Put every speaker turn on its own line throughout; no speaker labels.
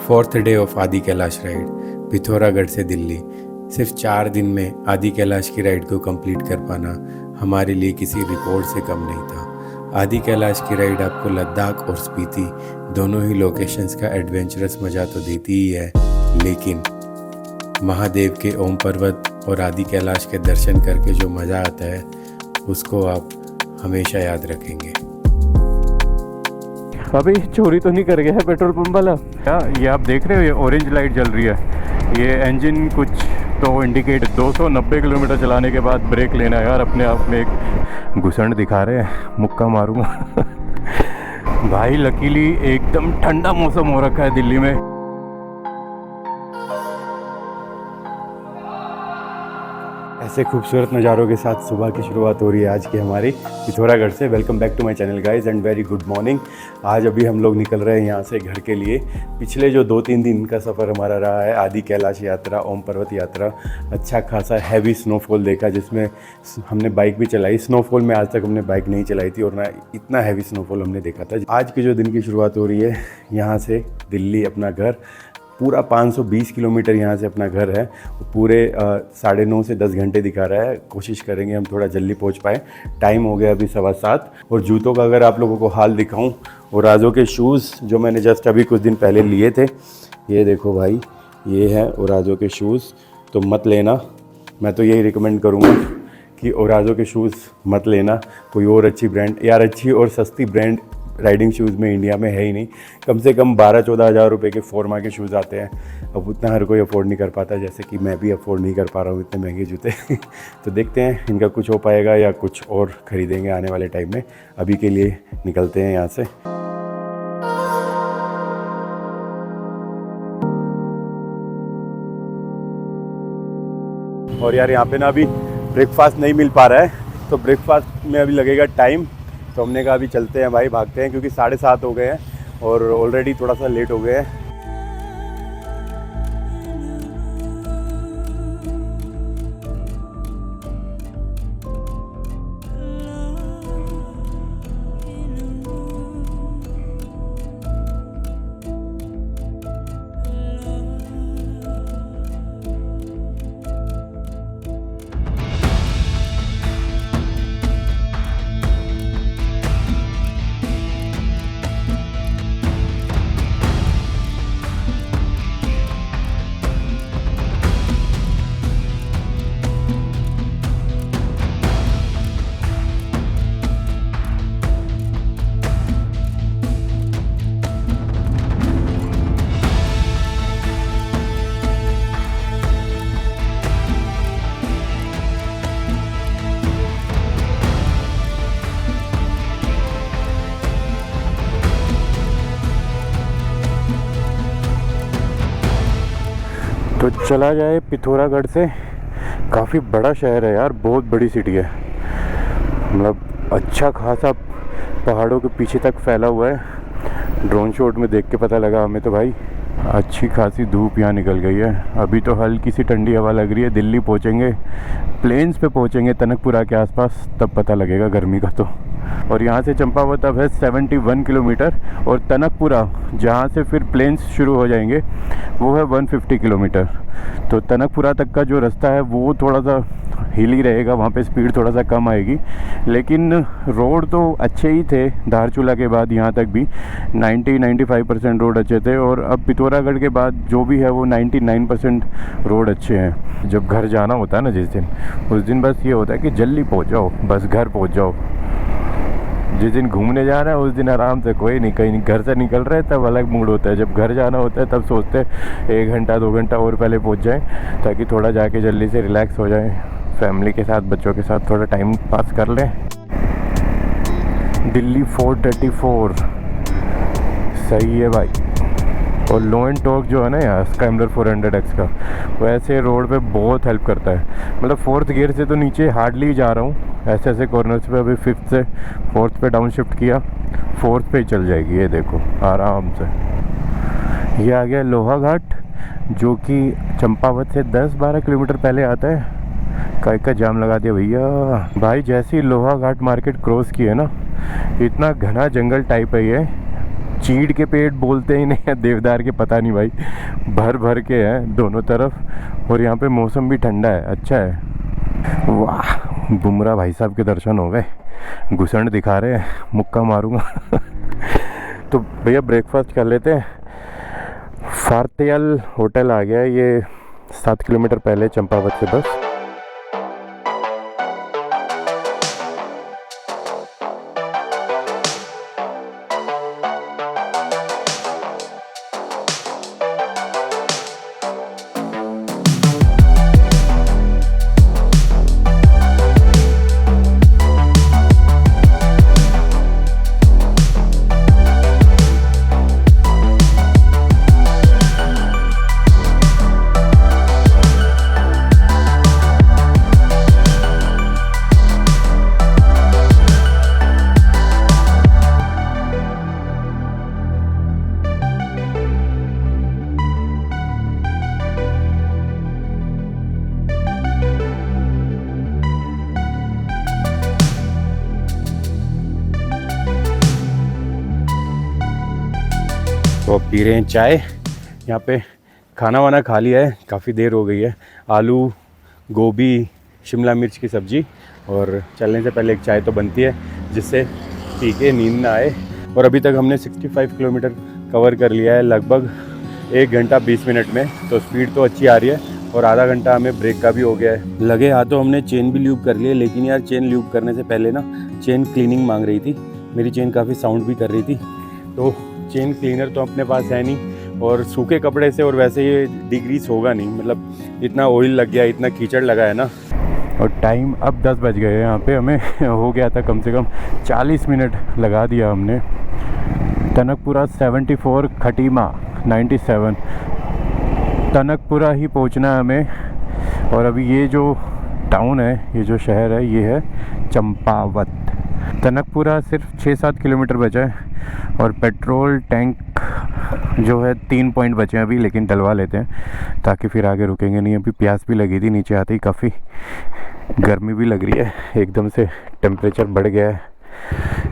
Fourth day of आदि Kailash ride, Pithoragarh से दिल्ली। सिर्फ 4 दिन में आदि कैलाश की राइड को कंप्लीट कर पाना हमारे लिए किसी रिकॉर्ड से कम नहीं था। आदि कैलाश की राइड आपको लद्दाख और स्पीति दोनों ही लोकेशंस का एडवेंचरस मज़ा तो देती ही है, लेकिन महादेव के ओम पर्वत और आदि कैलाश के दर्शन करके जो मज़ा आता है उसको आप हमेशा याद रखेंगे।
अभी चोरी तो नहीं कर गया है पेट्रोल पंप वाला? क्या ये आप देख रहे हो, ये ऑरेंज लाइट जल रही है। ये इंजन कुछ तो इंडिकेट 290 किलोमीटर चलाने के बाद ब्रेक लेना है यार। अपने आप में एक घुसंड दिखा रहे हैं, मुक्का मारूंगा। भाई लकीली एकदम ठंडा मौसम हो रखा है दिल्ली में।
ऐसे खूबसूरत नज़ारों के साथ सुबह की शुरुआत हो रही है आज की हमारी पिथौरागढ़ से। Welcome back to my channel guys and very good morning. आज अभी हम लोग निकल रहे हैं यहाँ से घर के लिए। पिछले जो 2-3 दिन का सफ़र हमारा रहा है, आदि कैलाश यात्रा, ओम पर्वत यात्रा, अच्छा खासा हैवी स्नोफॉल देखा, जिसमें हमने बाइक भी चलाई। स्नोफॉल में आज तक हमने बाइक नहीं चलाई थी और ना इतना हैवी स्नोफॉल हमने देखा था। आज के जो दिन की शुरुआत हो रही है यहाँ से दिल्ली, अपना घर पूरा 520 किलोमीटर यहाँ से अपना घर है। पूरे 9:30 से 10 घंटे दिखा रहा है। कोशिश करेंगे हम थोड़ा जल्दी पहुँच पाएँ। टाइम हो गया अभी 7:15। और जूतों का अगर आप लोगों को हाल दिखाऊं, और आजो के शूज़ जो मैंने जस्ट अभी कुछ दिन पहले लिए थे, ये देखो भाई, ये है ओराजो के शूज़। तो मत लेना, मैं तो यही रिकमेंड करूँगा कि ओराजो के शूज़ मत लेना। कोई और अच्छी ब्रांड, यार अच्छी और सस्ती ब्रांड राइडिंग शूज़ में इंडिया में है ही नहीं। कम से कम 12-14 हज़ार रुपये के फोर्मा के शूज़ आते हैं। अब उतना हर कोई अफोर्ड नहीं कर पाता, जैसे कि मैं भी अफोर्ड नहीं कर पा रहा हूँ इतने महंगे जूते। तो देखते हैं इनका कुछ हो पाएगा या कुछ और ख़रीदेंगे आने वाले टाइम में। अभी के लिए निकलते हैं यहाँ से। और यार यहाँ पे ना अभी ब्रेकफास्ट नहीं मिल पा रहा है, तो ब्रेकफास्ट में अभी लगेगा टाइम। तो हमने कहा अभी चलते हैं भाई, भागते हैं, क्योंकि 7:30 हो गए हैं और ऑलरेडी थोड़ा सा लेट हो गए हैं।
तो चला जाए पिथौरागढ़ से। काफ़ी बड़ा शहर है यार, बहुत बड़ी सिटी है। मतलब अच्छा खासा पहाड़ों के पीछे तक फैला हुआ है। ड्रोन शॉट में देख के पता लगा हमें तो भाई। अच्छी खासी धूप यहाँ निकल गई है। अभी तो हल्की सी ठंडी हवा लग रही है। दिल्ली पहुँचेंगे, प्लेन्स पे पहुँचेंगे टनकपुरा के आसपास, तब पता लगेगा गर्मी का तो। और यहाँ से चंपावत अब है 71 किलोमीटर, और टनकपुरा जहाँ से फिर प्लेन्स शुरू हो जाएंगे वो है 150 किलोमीटर। तो टनकपुरा तक का जो रास्ता है वो थोड़ा सा हिली रहेगा, वहाँ पे स्पीड थोड़ा सा कम आएगी, लेकिन रोड तो अच्छे ही थे। धारचूला के बाद यहाँ तक भी 90-95% रोड अच्छे थे, और अब पिथौरागढ़ के बाद जो भी है वो 99% रोड अच्छे हैं। जब घर जाना होता है ना जिस दिन, उस दिन बस ये होता है कि जल्दी पहुँच जाओ, बस घर पहुँच जाओ। जिस दिन घूमने जा रहे हैं उस दिन आराम से, कोई नहीं, कहीं घर से निकल रहे हैं तब अलग मूड होता है। जब घर जाना होता है तब सोचते हैं 1 घंटा 2 घंटा और पहले पहुंच जाएं, ताकि थोड़ा जाके जल्दी से रिलैक्स हो जाए, फैमिली के साथ, बच्चों के साथ थोड़ा टाइम पास कर लें। दिल्ली 434 सही है भाई। और लो एंड टॉर्क जो है ना यार स्क्रैम्बलर 400X का, वैसे रोड पे बहुत हेल्प करता है। मतलब 4th गियर से तो नीचे हार्डली जा रहा हूँ, ऐसे ऐसे कॉर्नर्स पे। अभी 5th से 4th पे डाउन शिफ्ट किया, 4th पे ही चल जाएगी, ये देखो आराम से। ये आ गया लोहा घाट, जो कि चंपावत से 10-12 किलोमीटर पहले आता है। काय का जाम लगा दिया भैया। भाई जैसे ही लोहा घाट मार्केट क्रॉस किए ना, इतना घना जंगल टाइप है ये, चीड़ के पेड़ बोलते ही नहीं है, देवदार के पता नहीं भाई, भर भर के हैं दोनों तरफ। और यहाँ पे मौसम भी ठंडा है, अच्छा है। वाह, बुमराह भाई साहब के दर्शन हो गए, घुसंड दिखा रहे हैं, मुक्का मारूंगा। तो भैया ब्रेकफास्ट कर लेते हैं। फार्तियल होटल आ गया है, ये 7 किलोमीटर पहले चंपावत से बस।
तो अब पी रहे हैं चाय। यहाँ पे खाना वाना खा लिया है, काफ़ी देर हो गई है। आलू, गोभी, शिमला मिर्च की सब्ज़ी, और चलने से पहले एक चाय तो बनती है जिससे पी के नींद ना आए। और अभी तक हमने 65 किलोमीटर कवर कर लिया है लगभग 1 घंटा 20 मिनट में। तो स्पीड तो अच्छी आ रही है और आधा घंटा हमें ब्रेक का भी हो गया है। लगे हाथों हमने चेन भी ल्यूब कर ली है, लेकिन यार चेन ल्यूब करने से पहले ना चेन क्लीनिंग मांग रही थी। मेरी चेन काफ़ी साउंड भी कर रही थी, तो चेन क्लीनर तो अपने पास है नहीं। और सूखे कपड़े से और वैसे ये डिग्रीस होगा नहीं, मतलब इतना ऑयल लग गया, इतना कीचड़ लगा है ना।
और टाइम अब 10 बज गए हैं। यहाँ पे हमें हो गया था कम से कम 40 मिनट लगा दिया हमने। टनकपुरा 74, खटीमा 97, टनकपुरा ही पहुँचना है हमें। और अभी ये जो टाउन है, ये जो शहर है, ये है चंपावत। टनकपुरा सिर्फ 6-7 किलोमीटर बचा है और पेट्रोल टैंक जो है 3 पॉइंट बचे हैं अभी, लेकिन डलवा लेते हैं ताकि फिर आगे रुकेंगे नहीं। अभी प्यास भी लगी थी, नीचे आते ही काफ़ी गर्मी भी लग रही है, एकदम से टेम्परेचर बढ़ गया है।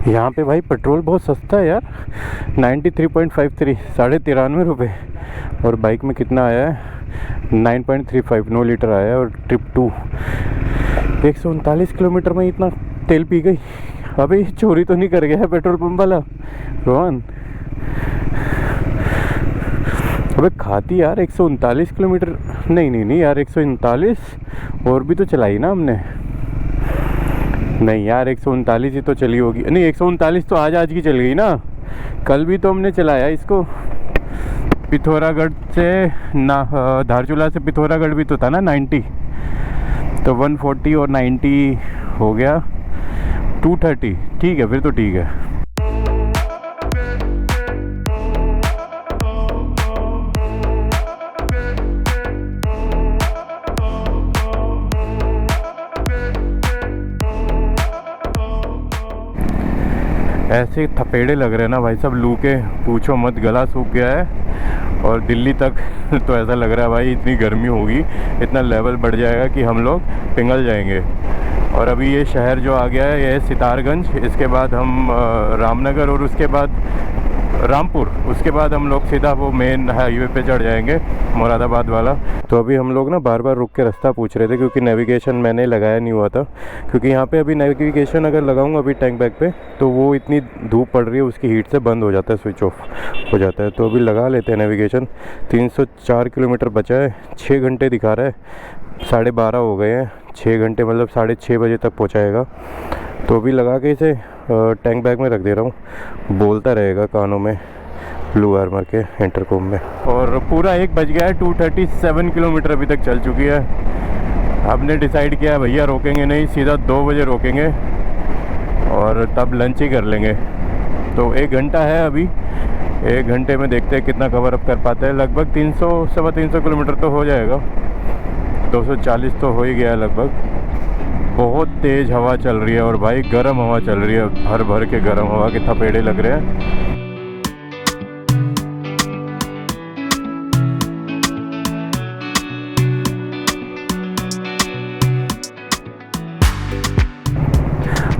यहाँ पे भाई पेट्रोल बहुत सस्ता है यार, 93.53, 93.5 रुपये। और बाइक में कितना आया है, 9.35, 9 लीटर आया है। और ट्रिप 2 139 किलोमीटर में इतना तेल पी गई। अबे चोरी तो नहीं कर गया है पेट्रोल पंप वाला रोहन? अबे खाती यार 139 किलोमीटर, नहीं यार 139 और भी तो चलाई ना हमने। नहीं यार 139 ही तो चली होगी। नहीं 139 तो आज की चल गई ना, कल भी तो हमने चलाया इसको। पिथौरागढ़ से ना, धारचूला से पिथौरागढ़ भी तो था ना 90, तो 140 और 90 हो गया 230। ठीक है, फिर तो ठीक है। ऐसे थपेड़े लग रहे हैं ना भाई साहब लू के, पूछो मत, गला सूख गया है। और दिल्ली तक तो ऐसा लग रहा है भाई इतनी गर्मी होगी, इतना लेवल बढ़ जाएगा कि हम लोग पिघल जाएंगे। और अभी ये शहर जो आ गया है ये है सितारगंज, इसके बाद हम रामनगर और उसके बाद रामपुर, उसके बाद हम लोग सीधा वो मेन हाईवे पे चढ़ जाएंगे, मुरादाबाद वाला। तो अभी हम लोग ना बार बार रुक के रास्ता पूछ रहे थे क्योंकि नेविगेशन मैंने लगाया नहीं हुआ था। क्योंकि यहाँ पे अभी नेविगेशन अगर लगाऊंगा अभी टैंक बैग पे तो वो इतनी धूप पड़ रही है, उसकी हीट से बंद हो जाता है, स्विच ऑफ हो जाता है। तो अभी लगा लेते हैं नेविगेशन। 304 किलोमीटर बचा है, 6 घंटे दिखा रहा है, 12:30 हो गए हैं। 6 घंटे मतलब 6:30 बजे तक पहुँचाएगा। तो अभी लगा के इसे टैंक बैग में रख दे रहा हूँ, बोलता रहेगा कानों में ब्लू आर्मर के इंटरकॉम में। और पूरा 1 बज गया है, 237 किलोमीटर अभी तक चल चुकी है। हमने डिसाइड किया भैया रोकेंगे नहीं, सीधा 2 बजे रोकेंगे और तब लंच ही कर लेंगे। तो 1 घंटा है अभी, 1 घंटे में देखते हैं कितना कवर अप कर पाते हैं। लगभग 300-325 किलोमीटर तो हो जाएगा, 240 तो हो ही गया लगभग। बहुत तेज़ हवा चल रही है और भाई गर्म हवा चल रही है, भर भर के गर्म हवा के थपेड़े लग रहे हैं।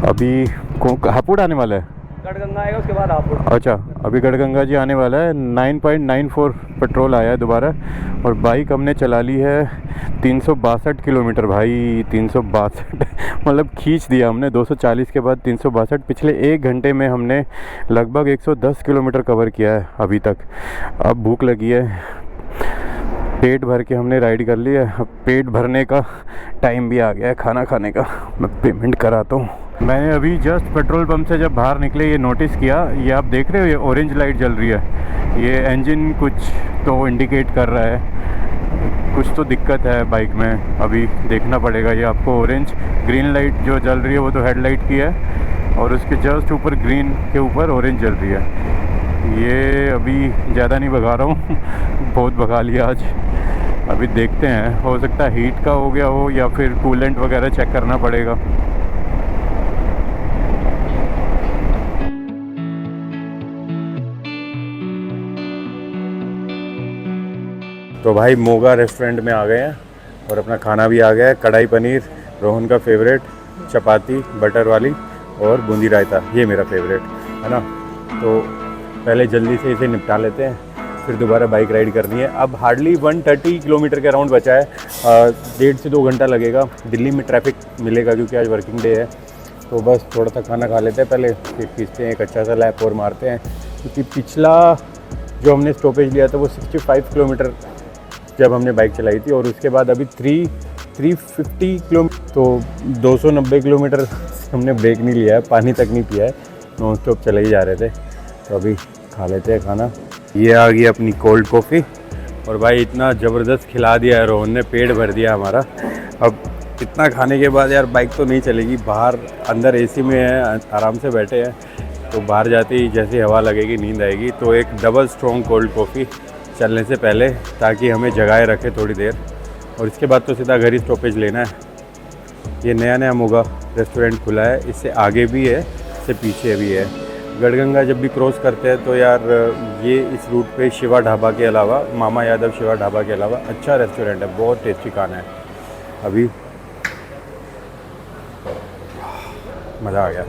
अभी हापुड़ आने वाला है,
गढ़गंगा आएगा उसके बाद हापुड़।
अच्छा, अभी गढ़गंगा जी आने वाला है। 9.94 पेट्रोल आया है दोबारा। और बाइक हमने चला ली है 362 किलोमीटर भाई, 362 मतलब खींच दिया हमने। 240 के बाद 362। पिछले 1 घंटे में हमने लगभग 110 किलोमीटर कवर किया है अभी तक। अब भूख लगी है, पेट भर के हमने राइड कर लिया। अब पेट भरने का टाइम भी आ गया है, खाना खाने का। मैं पेमेंट कराता हूँ। मैंने अभी जस्ट पेट्रोल पंप से जब बाहर निकले ये नोटिस किया, ये आप देख रहे हो ये ऑरेंज लाइट जल रही है। ये इंजन कुछ तो इंडिकेट कर रहा है, कुछ तो दिक्कत है बाइक में। अभी देखना पड़ेगा ये आपको। ऑरेंज ग्रीन लाइट जो जल रही है वो तो हेडलाइट की है, और उसके जस्ट ऊपर ग्रीन के ऊपर ऑरेंज जल रही है। ये अभी ज़्यादा नहीं भगा रहा हूँ बहुत भगा लिया आज। अभी देखते हैं, हो सकता है हीट का हो गया हो या फिर कूलेंट वगैरह चेक करना पड़ेगा।
तो भाई मोगा रेस्टोरेंट में आ गए हैं और अपना खाना भी आ गया है। कढ़ाई पनीर रोहन का फेवरेट, चपाती बटर वाली और बूंदी रायता, ये मेरा फेवरेट है ना। तो पहले जल्दी से इसे निपटा लेते हैं, फिर दोबारा बाइक राइड करनी है। अब हार्डली 130 किलोमीटर के अराउंड बचा है। 1.5 से 2 घंटा लगेगा। दिल्ली में ट्रैफिक मिलेगा क्योंकि आज वर्किंग डे है। तो बस थोड़ा सा खाना खा लेते हैं पहले, फिर खींचते हैं एक अच्छा सा लैप और मारते हैं। क्योंकि पिछला जो हमने स्टॉपेज लिया था वो 65 किलोमीटर जब हमने बाइक चलाई थी, और उसके बाद अभी 350 किलोमीटर, तो 290 किलोमीटर हमने ब्रेक नहीं लिया है, पानी तक नहीं पिया है, नॉन स्टॉप चले ही जा रहे थे। तो अभी खा लेते हैं खाना। ये आ गई अपनी कोल्ड कॉफ़ी, और भाई इतना ज़बरदस्त खिला दिया है रोहन ने, पेट भर दिया हमारा। अब इतना खाने के बाद यार बाइक तो नहीं चलेगी। बाहर अंदर एसी में है, आराम से बैठे हैं, तो बाहर जाते ही जैसी हवा लगेगी नींद आएगी। तो एक डबल स्ट्रॉन्ग कोल्ड कॉफ़ी चलने से पहले, ताकि हमें जगाए रखे थोड़ी देर, और इसके बाद तो सीधा घर ही स्टॉपेज लेना है। ये नया नया मोगा रेस्टोरेंट खुला है, इससे आगे भी है, इससे पीछे भी है। गढ़गंगा जब भी क्रॉस करते हैं तो यार ये इस रूट पे शिवा ढाबा के अलावा, मामा यादव शिवा ढाबा के अलावा अच्छा रेस्टोरेंट है, बहुत टेस्टी खाना है। अभी मज़ा आ गया।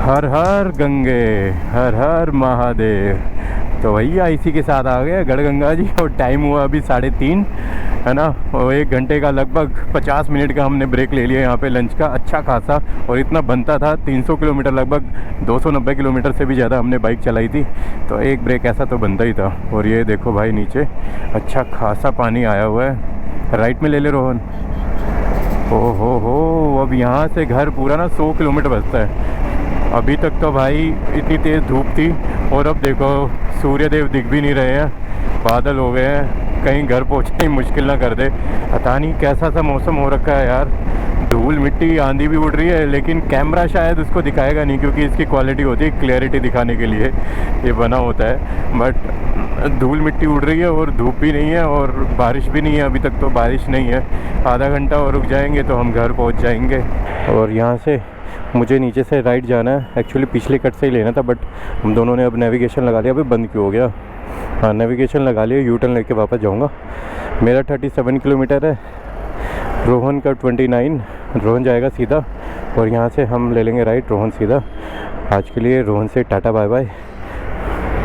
हर हर गंगे, हर हर महादेव। तो भैया इसी के साथ आ गए गढ़गंगा जी, और टाइम हुआ अभी 3:30 है ना। और 1 घंटे का लगभग 50 मिनट का हमने ब्रेक ले लिया यहाँ पे लंच का, अच्छा खासा। और इतना बनता था 300 किलोमीटर, लगभग 290 किलोमीटर से भी ज़्यादा हमने बाइक चलाई थी, तो एक ब्रेक ऐसा तो बनता ही था। और ये देखो भाई नीचे अच्छा खासा पानी आया हुआ है। राइट में ले ले रोहन। ओहो हो, अब यहाँ से घर पूरा ना 100 किलोमीटर बचता है। अभी तक तो भाई इतनी तेज़ धूप थी, और अब देखो सूर्य देव दिख भी नहीं रहे हैं, बादल हो गए हैं, कहीं घर पहुंचना ही मुश्किल ना कर दे। पता नहीं कैसा सा मौसम हो रखा है यार। धूल मिट्टी आंधी भी उड़ रही है, लेकिन कैमरा शायद उसको दिखाएगा नहीं, क्योंकि इसकी क्वालिटी होती है क्लैरिटी दिखाने के लिए ये बना होता है। बट धूल मिट्टी उड़ रही है और धूप भी नहीं है और बारिश भी नहीं है। अभी तक तो बारिश नहीं है। आधा घंटा और रुक जाएंगे तो हम घर पहुँच जाएंगे। और यहाँ से मुझे नीचे से राइट जाना है, एक्चुअली पिछले कट से ही लेना था, बट हम दोनों ने अब नेविगेशन लगा लिया। अभी बंद क्यों हो गया? हाँ, नेविगेशन लगा लिया, यू टर्न लेके वापस जाऊंगा। मेरा 37 किलोमीटर है, रोहन का 29। रोहन जाएगा सीधा, और यहाँ से हम ले लेंगे राइट, रोहन सीधा। आज के लिए रोहन से टाटा बाय बाय,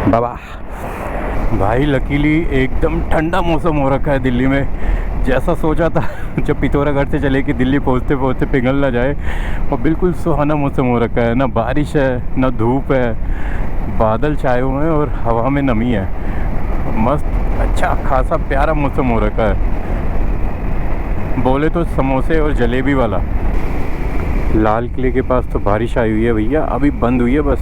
बाबा। भाई लकीली एकदम ठंडा मौसम हो रखा है दिल्ली में, जैसा सोचा था जब पिथौरागढ़ से चले कि दिल्ली पहुँचते पहुँचते पिघल ना जाए। और बिल्कुल सुहाना मौसम हो रखा है, ना बारिश है ना धूप है, बादल छाए हुए हैं और हवा में नमी है। मस्त अच्छा खासा प्यारा मौसम हो रखा है। बोले तो समोसे और जलेबी वाला। लाल किले के पास तो बारिश आई हुई है भैया, अभी बंद हुई है बस।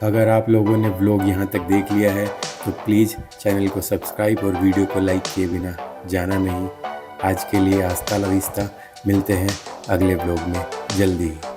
अगर आप लोगों ने व्लॉग यहाँ तक देख लिया है तो प्लीज़ चैनल को सब्सक्राइब और वीडियो को लाइक किए बिना जाना नहीं। आज के लिए आस्ता ला विस्ता, मिलते हैं अगले व्लॉग में जल्दी ही।